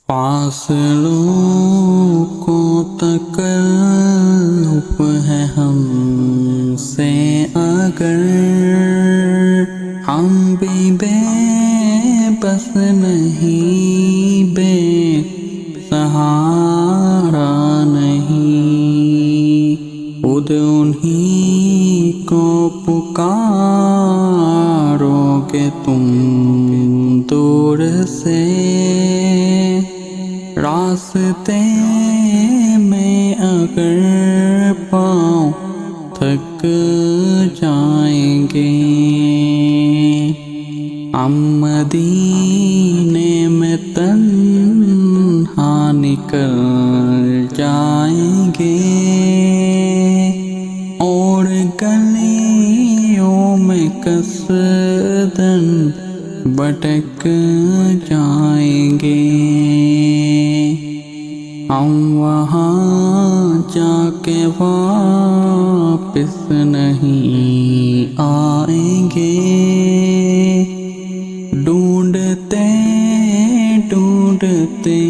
فاصلوں کو تکلف ہے ہم سے اگر ہم بھی بے بس نہیں، بے سہارا نہیں، خود انہی کو پکارو گے تم دور سے، راستے میں اگر پاؤں تھک جائیں گے، ہم مدینے میں تنہا نکل جائیں گے، اور گلیوں میں قصداً بھٹک جائیں گے، ہم وہاں جا کے واپس نہیں آئیں گے، ڈھونڈتے ڈھونڈتے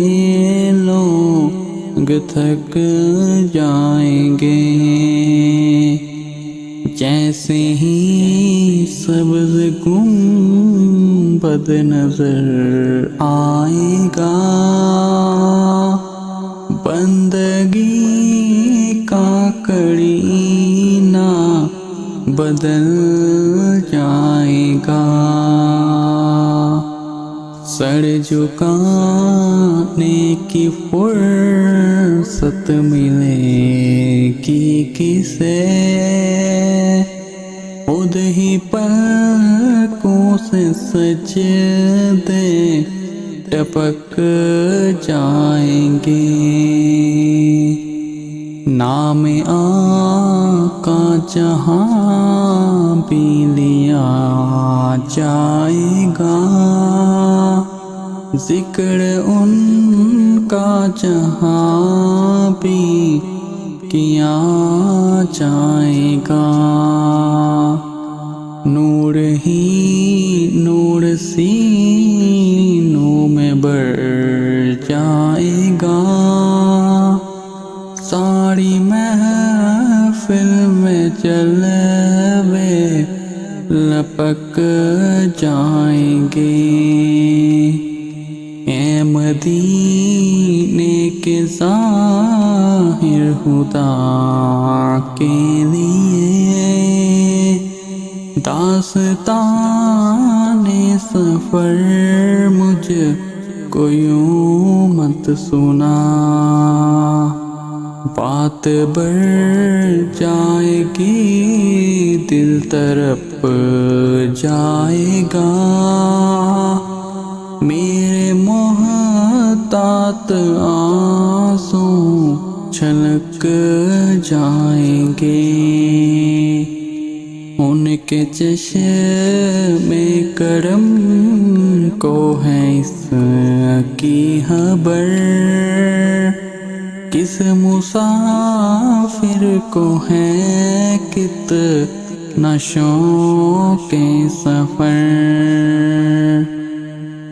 لوگ تھک جائیں گے، جیسے ہی سبز گنبد نظر آئے گا، بندگی کا کرینہ بدل جائے گا، سر جھکانے کی فرصت ملے گی کسے، خود ہی پلکوں سے سجدے ٹپک جائیں گے، نام آقا جہاں بھی لیا جائے گا، ذکر ان کا جہاں بھی کیا جائے گا، نور ہی نور سینوں میں بڑھ جائے گا، ساری محفل میں جلوے لپک جائیں گے، اے مدینے کے ظاہر خدا کے لیے داستان سفر مجھ کو یوں مت سنا، بات بڑھ جائے گی دل تڑپ جائے گا، میرے محتاط آنسو چھلک جائیں گے، ان کے چشم کرم کو ہے اس کی خبر، کس مسافر کو ہے کتنا شوق سفر،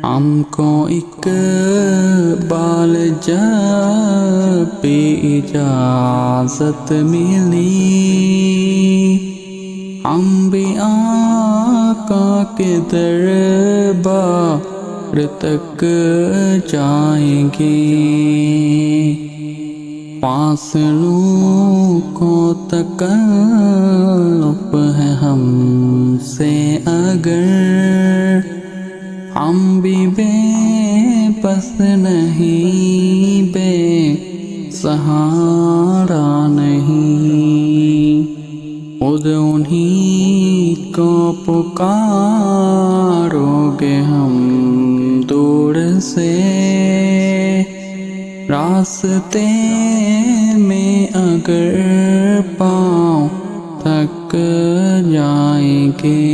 ہم کو اقبال جب بھی اجازت ملی، ہم بھی آقا کے دربار تک جائیں گے، فاصلوں کو تکلف ہے ہم سے اگر ہم بھی بے بس نہیں، بے سہارا نہیں، خود انہی کو پکارو گے ہم دور سے، راستے میں اگر پاؤں تھک جائیں گے،